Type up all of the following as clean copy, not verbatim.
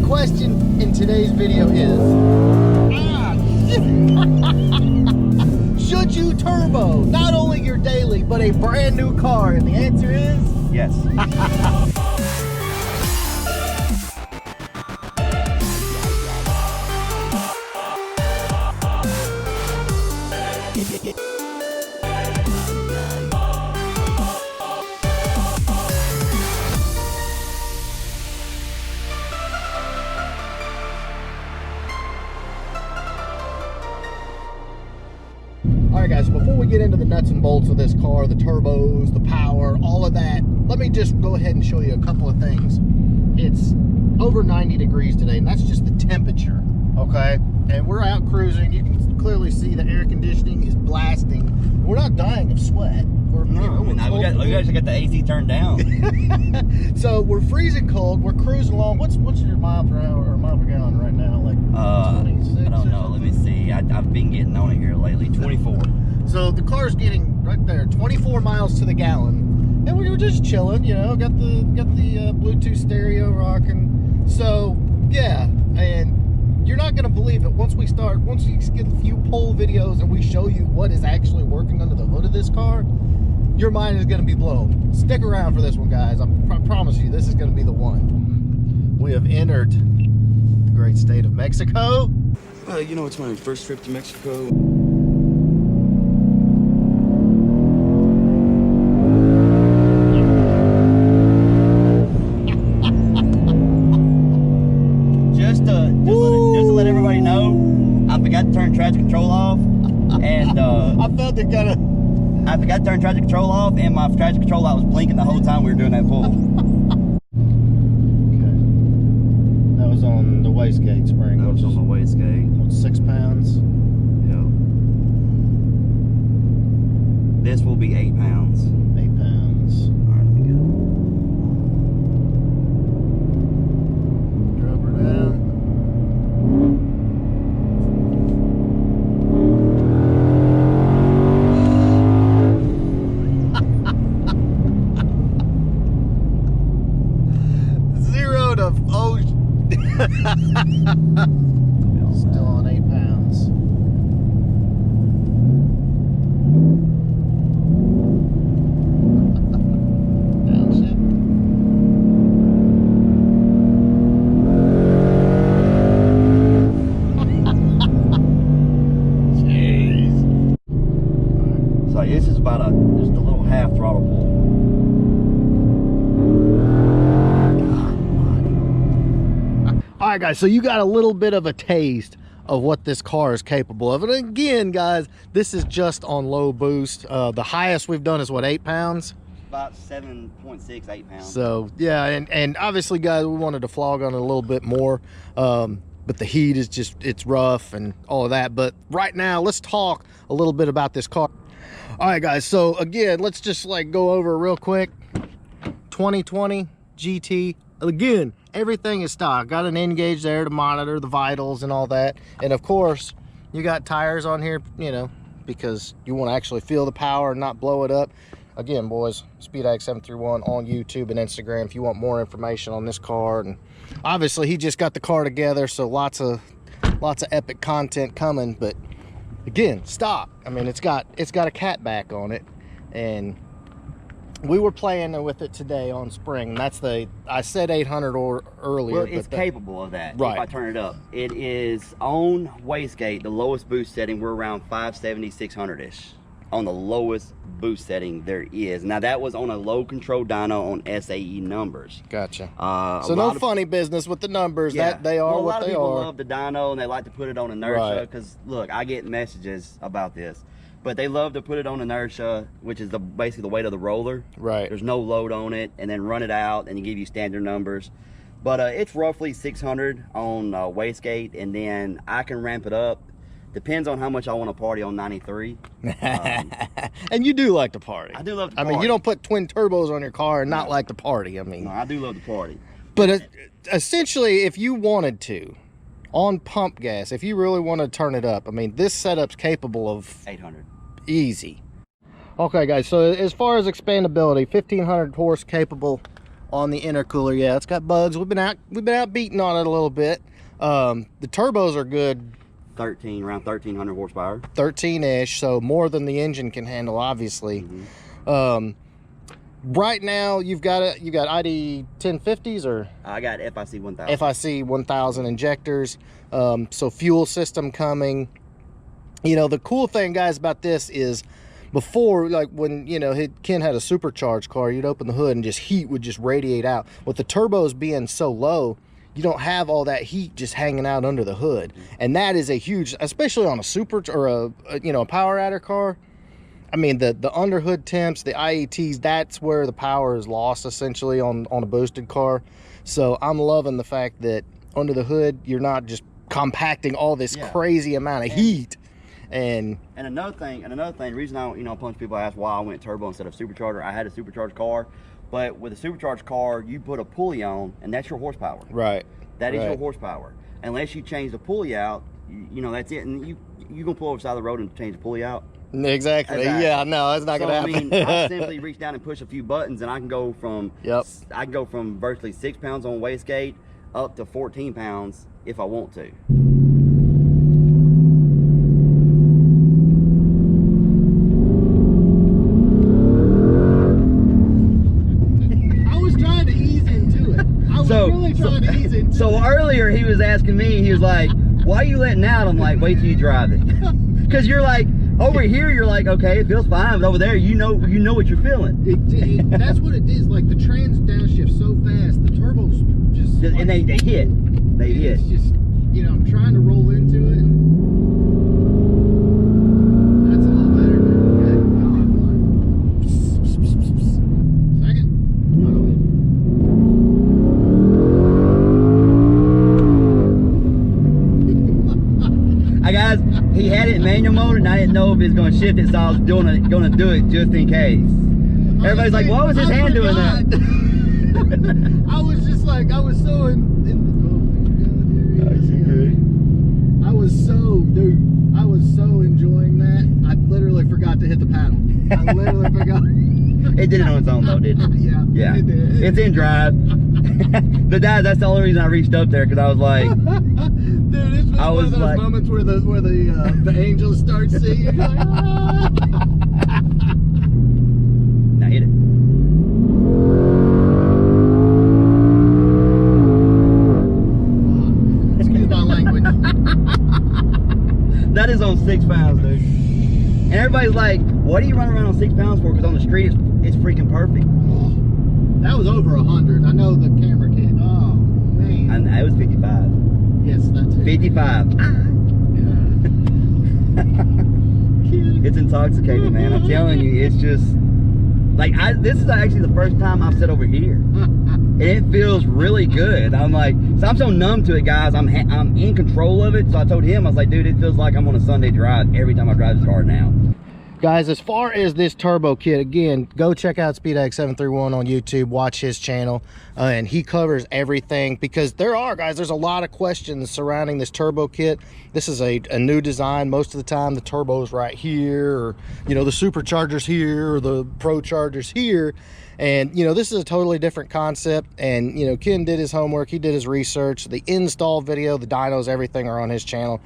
question in today's video is, should you turbo not only your daily, but a brand new car? And the answer is yes. Alright guys, before we get into the nuts and bolts of this car, the turbos, the power, all of that, let me just go ahead and show you a couple of things. It's over 90 degrees today, and that's just the temperature, okay? And we're out cruising. You can clearly see the air conditioning is blasting. We're not dying of sweat. We're, we actually got the AC turned down. So we're freezing cold. We're cruising along. What's your mile per hour or mile per gallon right now? Like 26? I don't know. Let me see. I've been getting on it here lately. 24. So the car's getting right there, 24 miles to the gallon, and we were just chilling. You know, got the Bluetooth stereo rocking. So yeah, and you're not gonna believe it once we get a few poll videos and we show you what is actually working under the hood of this car. Your mind is gonna be blown. Stick around for this one, guys. I promise you, this is gonna be the one. We have entered the great state of Mexico. You know, it's my first trip to Mexico. Just to let everybody know, I forgot to turn traction control off, and I felt it kind of. I forgot to turn traction control off, and my traction control light was blinking the whole time we were doing that pull. Okay. That was on the wastegate spring. That was on the wastegate. What, 6 pounds? Yeah. This will be 8 pounds. 8 pounds. All right, let me go. Drop her down. Still on 8 pounds. Downshift. Jeez. So this is about just a little half throttle pull. Alright guys, so you got a little bit of a taste of what this car is capable of. And again, guys, this is just on low boost. The highest we've done is what, 8 pounds? About 7.6, 8 pounds. So yeah, and obviously guys, we wanted to flog on it a little bit more. But the heat is just, it's rough and all of that. But right now, let's talk a little bit about this car. Alright guys, so again, let's just like go over real quick. 2020 GT. Again, everything is stock. Got an N-gauge there to monitor the vitals and all that. And of course, you got tires on here, you know, because you want to actually feel the power and not blow it up. Again, boys, SpeedAg731 on YouTube and Instagram if you want more information on this car. And obviously, he just got the car together, so lots of epic content coming. But again, stock. I mean, it's got a cat back on it, and we were playing with it today on spring. That's I said 800 or earlier. Well, it's capable of that. Right. If I turn it up, it is on wastegate. The lowest boost setting, we're around 570, 600-ish on the lowest boost setting there is. Now that was on a low control dyno on SAE numbers. Gotcha. So no funny business with the numbers. Yeah. That they are well, what they are. A lot of people love the dyno and they like to put it on inertia because look, I get messages about this. But they love to put it on inertia, which is basically the weight of the roller. Right. There's no load on it, and then run it out, and give you standard numbers. But it's roughly 600 on wastegate, and then I can ramp it up. Depends on how much I want to party on 93. And you do like to party. I do love to party. I mean, you don't put twin turbos on your car and not like to party. I mean, no, I do love to party. But essentially, if you wanted to, on pump gas, if you really want to turn it up, I mean, this setup's capable of 800. Easy. Okay, guys, so as far as expandability, 1500 horse capable on the intercooler. Yeah, it's got bugs. We've been out beating on it a little bit. The turbos are good. Around 1300 horsepower. 13-ish, so more than the engine can handle, obviously. Right now, you got ID 1050s, or I got FIC 1000. FIC 1000 injectors. So fuel system coming. You know, the cool thing, guys, about this is before, like when, you know, Ken had a supercharged car, you'd open the hood and just heat would just radiate out. With the turbos being so low, you don't have all that heat just hanging out under the hood. And that is a huge, especially on a super or a power adder car. I mean, the underhood temps, the IETs, that's where the power is lost essentially on a boosted car. So I'm loving the fact that under the hood, you're not just compacting all this crazy amount of heat. And another thing, the reason I, a bunch of people ask why I went turbo instead of supercharger. I had a supercharged car, but with a supercharged car, you put a pulley on, and that's your horsepower. Right. That is your horsepower. Unless you change the pulley out, that's it. And you gonna pull over the side of the road and change the pulley out. Exactly. Yeah, no, that's not gonna happen. I mean, I simply reach down and push a few buttons, and I can go from virtually 6 pounds on wastegate up to 14 pounds if I want to. So earlier he was asking me, he was like, why are you letting out? I'm like, wait till you drive it. Because you're like, over here you're like, okay, it feels fine, but over there you know what you're feeling. That's what it is. Like the trans downshift so fast, the turbos just and they hit. It's just, I'm trying to roll into it, and that's a little better. Second. No, go ahead. Guys, he had it in manual mode, and I didn't know if it was going to shift it, so I was going to do it just in case. Everybody's like, why was his hand doing that? I was just like, I was so in the I was so enjoying that. I literally forgot to hit the paddle. I literally forgot. It did it on its own though, didn't it? Yeah. It did. It's in drive. But that's the only reason I reached up there, because I was like, dude, this was one of those moments where the angels start singing. You're like, ah. Now hit it. Excuse my language. That is on 6 pounds, dude. And everybody's like, what are you running around on 6 pounds for? Because on the street it's freaking perfect. That was over 100. I know the camera can't. Oh man. And it was 55. Yes, that's it. 55. It's intoxicating, man. I'm telling you, it's just like this is actually the first time I've sat over here, and it feels really good. I'm like, so I'm so numb to it, guys. I'm in control of it. So I told him, I was like, dude, it feels like I'm on a Sunday drive every time I drive this car now. Guys, as far as this turbo kit, again, go check out SpeedX731 on YouTube, watch his channel, and he covers everything, because there's a lot of questions surrounding this turbo kit. This is a new design. Most of the time the turbo's right here, or the supercharger's here, or the pro charger's here. And this is a totally different concept. And Ken did his homework, he did his research. The install video, the dynos, everything are on his channel.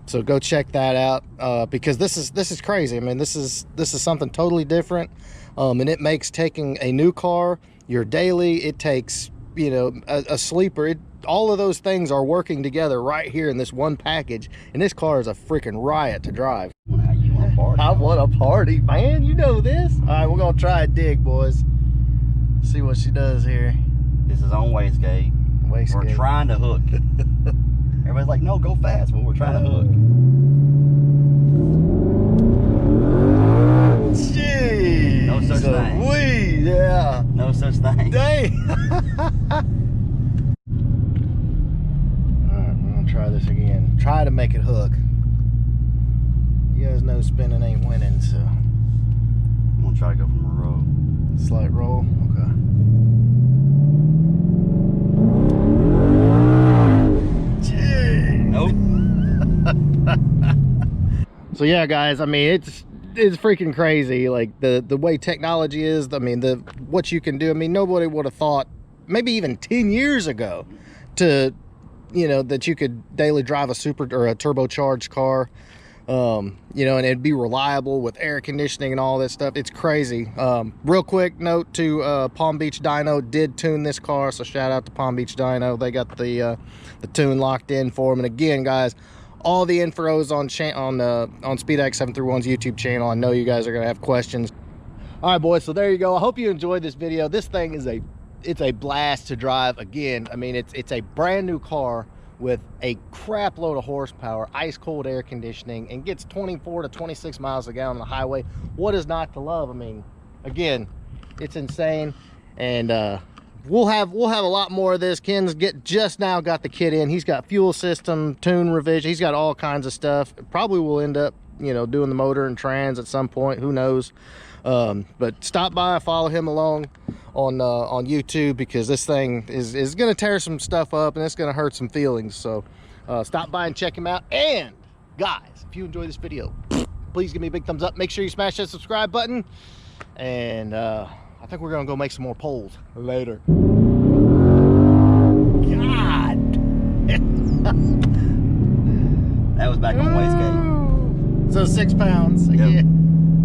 So go check that out, because this is crazy. I mean, this is something totally different, and it makes taking a new car, your daily, it takes a sleeper, all of those things are working together right here in this one package, and this car is a freaking riot to drive. I want a party, man. You know this. All right, we're gonna try a dig, boys. See what she does here. This is on wastegate. We're trying to hook. Everybody's like, no, go fast. Well, we're trying to hook. Gee. No such thing. Yeah. No such thing. Dang. Alright, we're gonna try this again. Try to make it hook. You guys know spinning ain't winning, so. I'm gonna try to go from a roll. Slight roll, okay. Nope. So yeah, guys, I mean, it's freaking crazy, like the way technology is. I mean, what you can do. I mean, nobody would have thought, maybe even 10 years ago, to, you know, that you could daily drive a super or a turbocharged car, you know, and it'd be reliable with air conditioning and all this stuff. It's crazy. Real quick note to Palm Beach Dyno did tune this car, so shout out to Palm Beach Dyno. They got the tune locked in for them. And again, guys, all the info is on SpeedX 731's YouTube channel. I know you guys are gonna have questions. All right, boys, so there you go. I hope you enjoyed this video. This thing is it's a blast to drive. Again, I mean, it's a brand new car with a crap load of horsepower, ice cold air conditioning, and gets 24 to 26 miles a gallon on the highway. What is not to love? I mean, again, it's insane. And we'll have a lot more of this. Ken's just now got the kit in. He's got fuel system, tune revision. He's got all kinds of stuff. Probably will end up, you know, doing the motor and trans at some point. Who knows? But stop by, follow him along on YouTube, because this thing is going to tear some stuff up and it's going to hurt some feelings. So stop by and check him out. And guys, if you enjoy this video, please give me a big thumbs up. Make sure you smash that subscribe button. And I think we're gonna go make some more polls later. God. That was back on wastegate. So 6 pounds. Yep. Yeah.